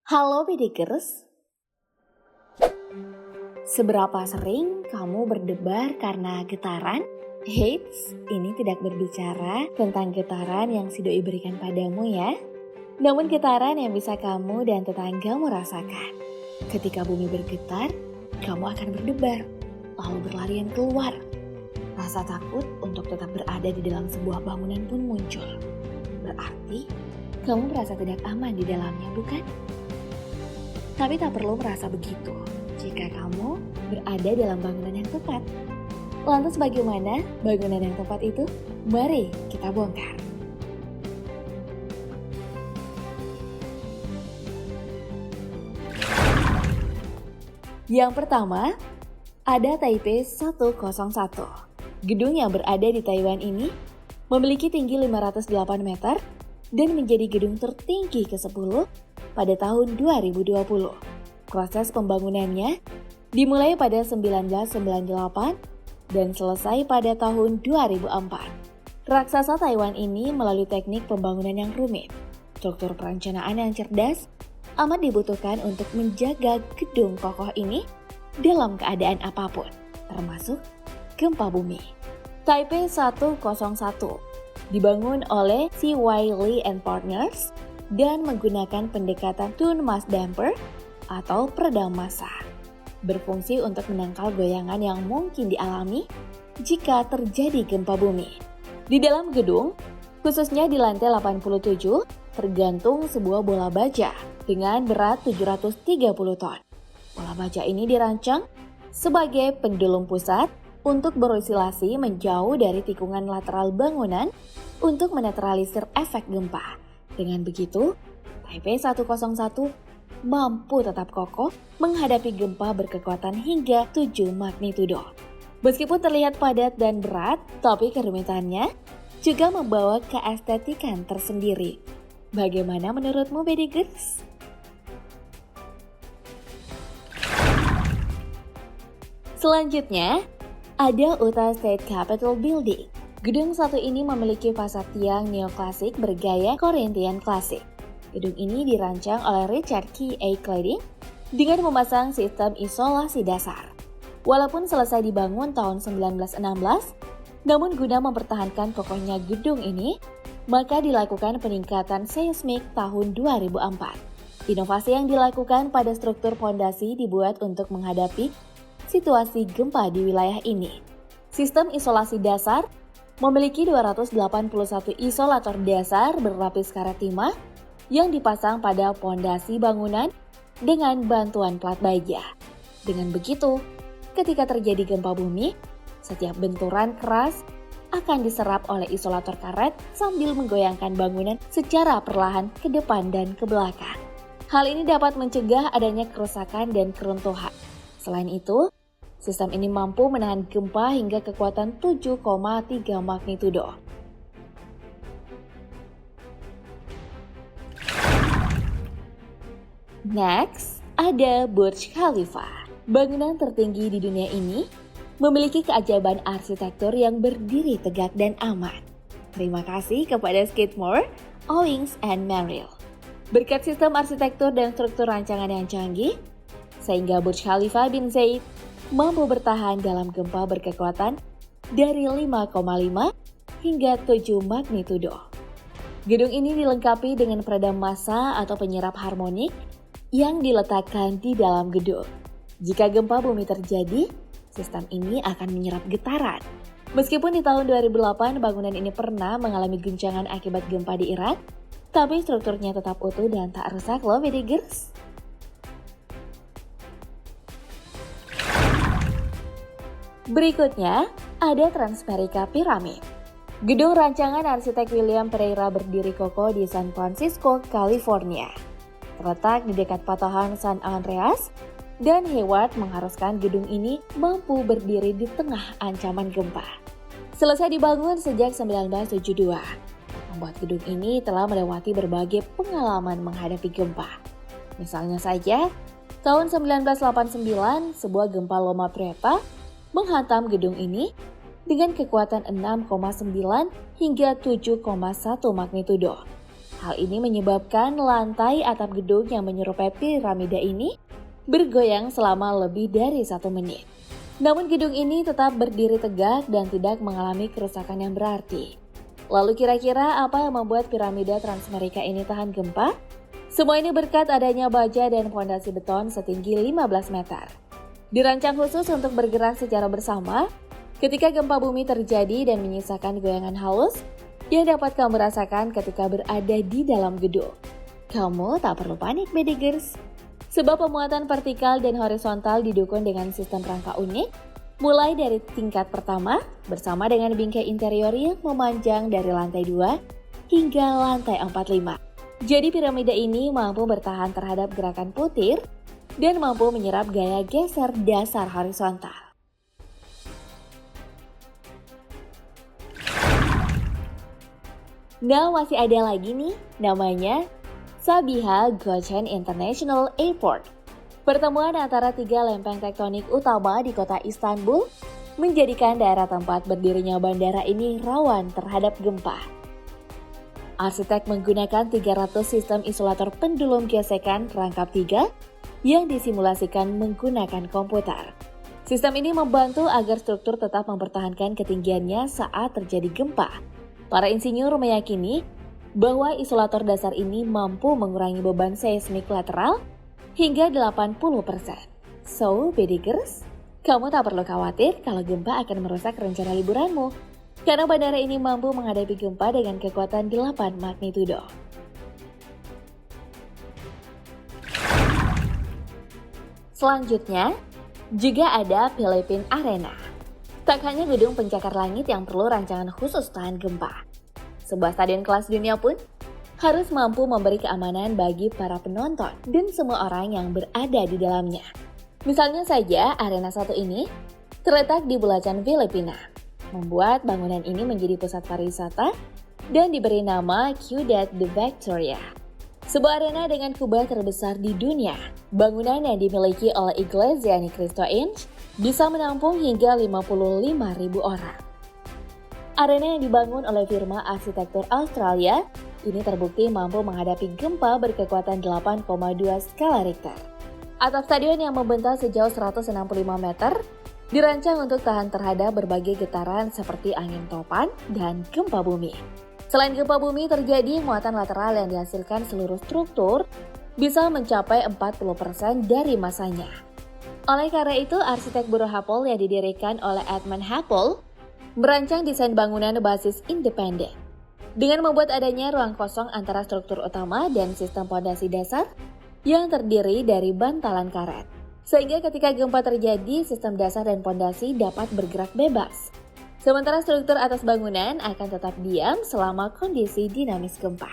Halo Bidikers, seberapa sering kamu berdebar karena getaran? Eits, ini tidak berbicara tentang getaran yang si doi berikan padamu ya. Namun getaran yang bisa kamu dan tetanggamu rasakan. Ketika bumi bergetar, kamu akan berdebar, lalu berlarian keluar. Rasa takut untuk tetap berada di dalam sebuah bangunan pun muncul. Berarti, kamu merasa tidak aman di dalamnya, bukan? Tapi tak perlu merasa begitu jika kamu berada dalam bangunan yang tepat. Lantas bagaimana bangunan yang tepat itu? Mari kita bongkar. Yang pertama, ada Taipei 101. Gedung yang berada di Taiwan ini memiliki tinggi 508 meter dan menjadi gedung tertinggi ke-10 pada tahun 2020. Proses pembangunannya dimulai pada 1998 dan selesai pada tahun 2004. Raksasa Taiwan ini melalui teknik pembangunan yang rumit. Struktur perencanaan yang cerdas amat dibutuhkan untuk menjaga gedung kokoh ini dalam keadaan apapun, termasuk gempa bumi. Taipei 101 dibangun oleh C.Y. Lee and Partners dan menggunakan pendekatan Tune Mass Damper atau peredam massa. Berfungsi untuk menangkal goyangan yang mungkin dialami jika terjadi gempa bumi. Di dalam gedung, khususnya di lantai 87, tergantung sebuah bola baja dengan berat 730 ton. Bola baja ini dirancang sebagai pendulum pusat untuk berosilasi menjauh dari tikungan lateral bangunan untuk menetralisir efek gempa. Dengan begitu, Taipei 101 mampu tetap kokoh menghadapi gempa berkekuatan hingga 7 magnitudo. Meskipun terlihat padat dan berat, tapi kerumitannya juga membawa keestetikan tersendiri. Bagaimana menurutmu, Bidikers? Selanjutnya, ada Utah State Capitol Building. Gedung satu ini memiliki fasad tiang neoklasik bergaya Corinthian klasik. Gedung ini dirancang oleh Richard K. A. Cladding dengan memasang sistem isolasi dasar. Walaupun selesai dibangun tahun 1916, namun guna mempertahankan kokohnya gedung ini, maka dilakukan peningkatan seismik tahun 2004. Inovasi yang dilakukan pada struktur fondasi dibuat untuk menghadapi situasi gempa di wilayah ini. Sistem isolasi dasar memiliki 281 isolator dasar berlapis karet timah yang dipasang pada pondasi bangunan dengan bantuan plat baja. Dengan begitu, ketika terjadi gempa bumi, setiap benturan keras akan diserap oleh isolator karet sambil menggoyangkan bangunan secara perlahan ke depan dan ke belakang. Hal ini dapat mencegah adanya kerusakan dan keruntuhan. Selain itu, sistem ini mampu menahan gempa hingga kekuatan 7,3 magnitudo. Next, ada Burj Khalifa. Bangunan tertinggi di dunia ini memiliki keajaiban arsitektur yang berdiri tegak dan aman. Terima kasih kepada Skidmore, Owings and Merrill. Berkat sistem arsitektur dan struktur rancangan yang canggih, sehingga Burj Khalifa bin Zayed mampu bertahan dalam gempa berkekuatan dari 5,5 hingga 7 magnitudo. Gedung ini dilengkapi dengan peredam massa atau penyerap harmonik yang diletakkan di dalam gedung. Jika gempa bumi terjadi, sistem ini akan menyerap getaran. Meskipun di tahun 2008 bangunan ini pernah mengalami guncangan akibat gempa di Irak, tapi strukturnya tetap utuh dan tak rusak loh, Bidikers. Berikutnya, ada Transamerica Pyramid. Gedung rancangan arsitek William Pereira berdiri kokoh di San Francisco, California. Terletak di dekat patahan San Andreas, dan Hayward mengharuskan gedung ini mampu berdiri di tengah ancaman gempa. Selesai dibangun sejak 1972, membuat gedung ini telah melewati berbagai pengalaman menghadapi gempa. Misalnya saja, tahun 1989, sebuah gempa Loma Prieta menghantam gedung ini dengan kekuatan 6,9 hingga 7,1 magnitudo. Hal ini menyebabkan lantai atap gedung yang menyerupai piramida ini bergoyang selama lebih dari 1 menit. Namun gedung ini tetap berdiri tegak dan tidak mengalami kerusakan yang berarti. Lalu kira-kira apa yang membuat piramida Transamerica ini tahan gempa? Semua ini berkat adanya baja dan fondasi beton setinggi 15 meter. Dirancang khusus untuk bergerak secara bersama ketika gempa bumi terjadi dan menyisakan goyangan halus yang dapat kamu rasakan ketika berada di dalam gedung. Kamu tak perlu panik, Bedigers. Sebab pemuatan vertikal dan horizontal didukung dengan sistem rangka unik, mulai dari tingkat pertama bersama dengan bingkai interior yang memanjang dari lantai 2 hingga lantai 45. Jadi piramida ini mampu bertahan terhadap gerakan putir dan mampu menyerap gaya geser dasar horizontal. Nah, masih ada lagi nih, namanya Sabiha Gökçen International Airport. Pertemuan antara 3 lempeng tektonik utama di kota Istanbul menjadikan daerah tempat berdirinya bandara ini rawan terhadap gempa. Arsitek menggunakan 300 sistem isolator pendulum gesekan rangkap 3 yang disimulasikan menggunakan komputer. Sistem ini membantu agar struktur tetap mempertahankan ketinggiannya saat terjadi gempa. Para insinyur meyakini bahwa isolator dasar ini mampu mengurangi beban seismik lateral hingga 80%. So, Bedigers, kamu tak perlu khawatir kalau gempa akan merusak rencana liburanmu, karena bandara ini mampu menghadapi gempa dengan kekuatan 8 magnitudo. Selanjutnya, juga ada Philippine Arena. Tak hanya gedung pencakar langit yang perlu rancangan khusus tahan gempa. Sebuah stadion kelas dunia pun harus mampu memberi keamanan bagi para penonton dan semua orang yang berada di dalamnya. Misalnya saja, Arena 1 ini terletak di Bulacan, Filipina, membuat bangunan ini menjadi pusat pariwisata dan diberi nama Ciudad de Victoria. Sebuah arena dengan kubah terbesar di dunia. Bangunan yang dimiliki oleh Iglesia Ni Cristo Inc. bisa menampung hingga 55.000 orang. Arena yang dibangun oleh firma arsitektur Australia ini terbukti mampu menghadapi gempa berkekuatan 8,2 skala Richter. Atap stadion yang membentang sejauh 165 meter dirancang untuk tahan terhadap berbagai getaran seperti angin topan dan gempa bumi. Selain gempa bumi terjadi, muatan lateral yang dihasilkan seluruh struktur bisa mencapai 40% dari masanya. Oleh karena itu, arsitek Buro Hapold yang didirikan oleh Edmund Hapold merancang desain bangunan basis independen. Dengan membuat adanya ruang kosong antara struktur utama dan sistem pondasi dasar yang terdiri dari bantalan karet. Sehingga ketika gempa terjadi, sistem dasar dan pondasi dapat bergerak bebas. Sementara struktur atas bangunan akan tetap diam selama kondisi dinamis gempa.